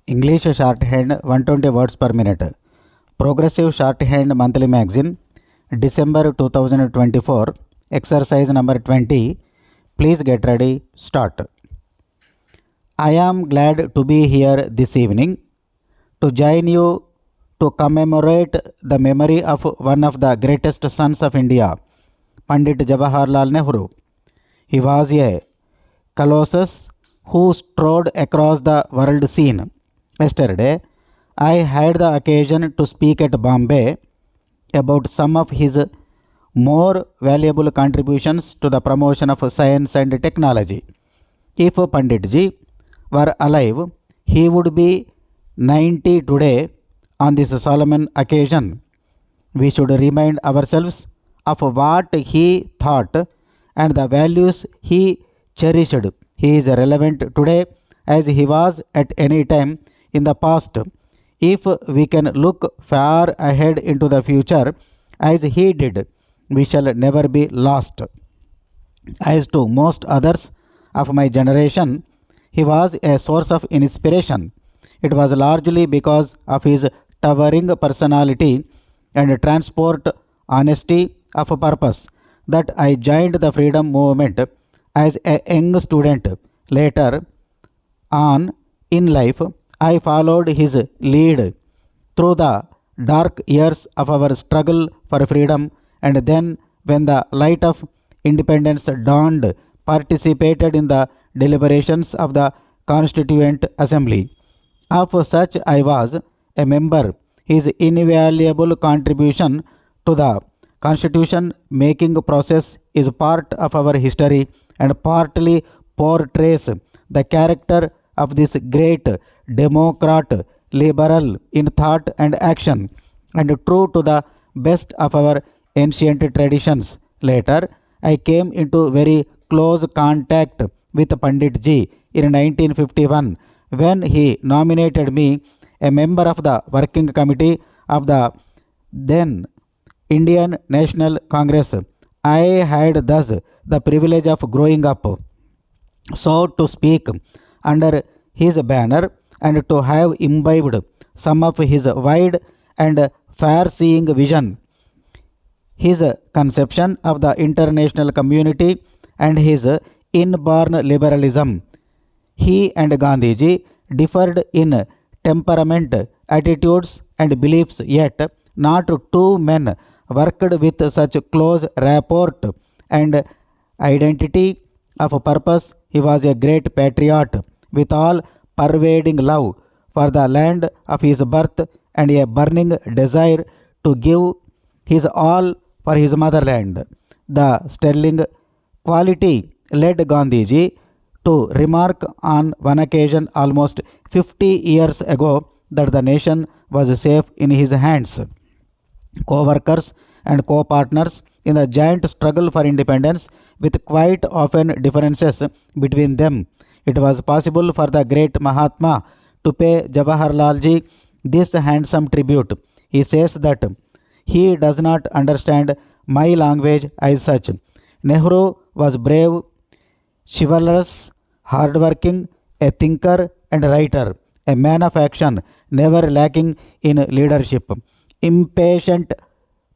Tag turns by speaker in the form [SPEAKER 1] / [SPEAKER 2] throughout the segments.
[SPEAKER 1] English shorthand 120 words per minute. Progressive shorthand monthly magazine, December 2024. Exercise number 20. Please get ready. Start. I am glad to be here this evening to join you to commemorate the memory of one of the greatest sons of India, Pandit Jawaharlal Nehru. He was a colossus who strode across the world scene. Yesterday, I had the occasion to speak at Bombay about some of his more valuable contributions to the promotion of science and technology. If Panditji were alive, he would be 90 today. On this solemn occasion, we should remind ourselves of what he thought and the values he cherished. He is relevant today as he was at any time in the past. If we can look far ahead into the future as he did, we shall never be lost. As to most others of my generation, he was a source of inspiration. It was largely because of his towering personality and transport honesty of purpose that I joined the freedom movement as a young student. Later on in life, I followed his lead through the dark years of our struggle for freedom, and then when the light of independence dawned, participated in the deliberations of the Constituent Assembly. Of such I was a member. His invaluable contribution to the constitution making process is part of our history and partly portrays the character of this great democrat, liberal in thought and action, and true to the best of our ancient traditions. Later, I came into very close contact with Pandit Ji in 1951 when he nominated me a member of the working committee of the then Indian National Congress. I had thus the privilege of growing up, so to speak, under his banner and to have imbibed some of his wide and far-seeing vision, his conception of the international community and his inborn liberalism. He and Gandhiji differed in temperament, attitudes and beliefs, yet not two men worked with such close rapport and identity of purpose. He was a great patriot with all pervading love for the land of his birth and a burning desire to give his all for his motherland. The sterling quality led Gandhiji to remark on one occasion almost 50 years ago that the nation was safe in his hands. Co-workers and co-partners in the giant struggle for independence, with quite often differences between them, it was possible for the great Mahatma to pay Jawaharlalji this handsome tribute. He says that he does not understand my language as such. Nehru was brave, chivalrous, hardworking, a thinker and writer, a man of action, never lacking in leadership, impatient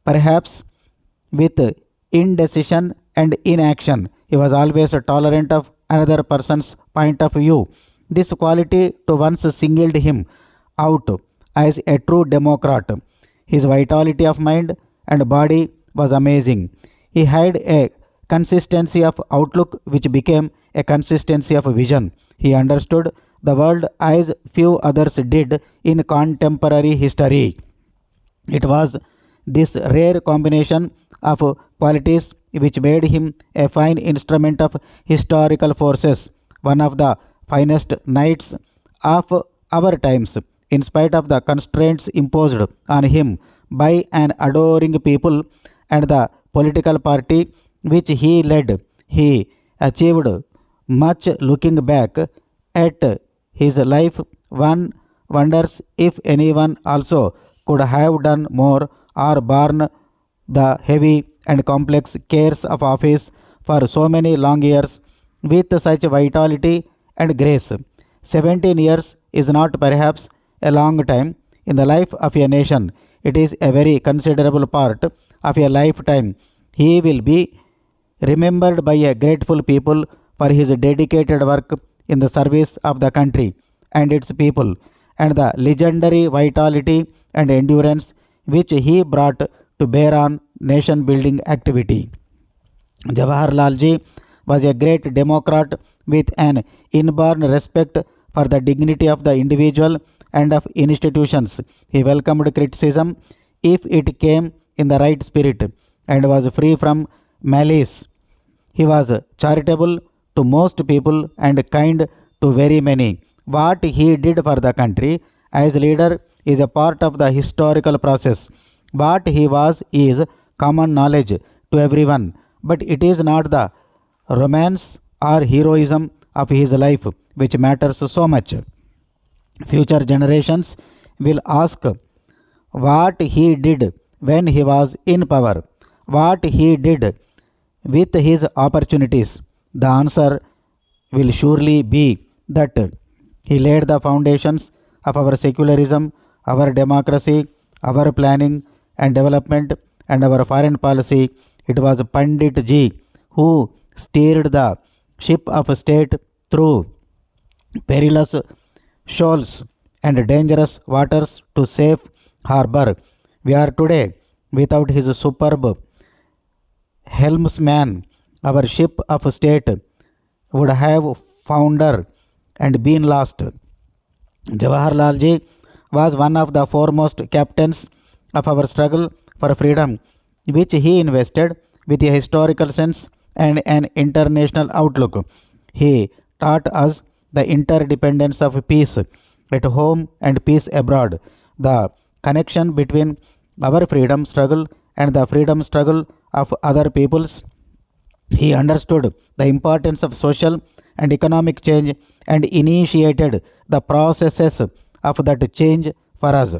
[SPEAKER 1] perhaps with indecision and inaction. He was always tolerant of another person's point of view. This quality to once singled him out as a true democrat. His vitality of mind and body was amazing. He had a consistency of outlook which became a consistency of vision. He understood the world as few others did in contemporary history. It was this rare combination of qualities which made him a fine instrument of historical forces, one of the finest knights of our times, in spite of the constraints imposed on him by an adoring people and the political party which he led. He achieved much. Looking back at his life, one wonders if anyone also could have done more or borne the heavy and complex cares of office for so many long years with such vitality and grace. 17 years is not perhaps a long time in the life of a nation. It is a very considerable part of a lifetime. He will be remembered by a grateful people for his dedicated work in the service of the country and its people, and the legendary vitality and endurance which he brought to bear on nation building activity. Jawaharlal ji was a great democrat with an inborn respect for the dignity of the individual and of institutions. He welcomed criticism if it came in the right spirit and was free from malice. He was charitable to most people and kind to very many. What he did for the country as leader is a part of the historical process. What he was is common knowledge to everyone, but it is not the romance or heroism of his life which matters so much. Future generations will ask what he did when he was in power, what he did with his opportunities. The answer will surely be that he laid the foundations of our secularism, our democracy, our planning and development, and our foreign policy. It was Pandit Ji who steered the ship of state through perilous shoals and dangerous waters to safe harbor. We are today without his superb helmsman. Our ship of state would have foundered and been lost. Jawaharlal ji was one of the foremost captains of our struggle for freedom, which he invested with a historical sense and an international outlook. He taught us the interdependence of peace at home and peace abroad, the connection between our freedom struggle and the freedom struggle of other peoples. He understood the importance of social and economic change and initiated the processes of that change for us.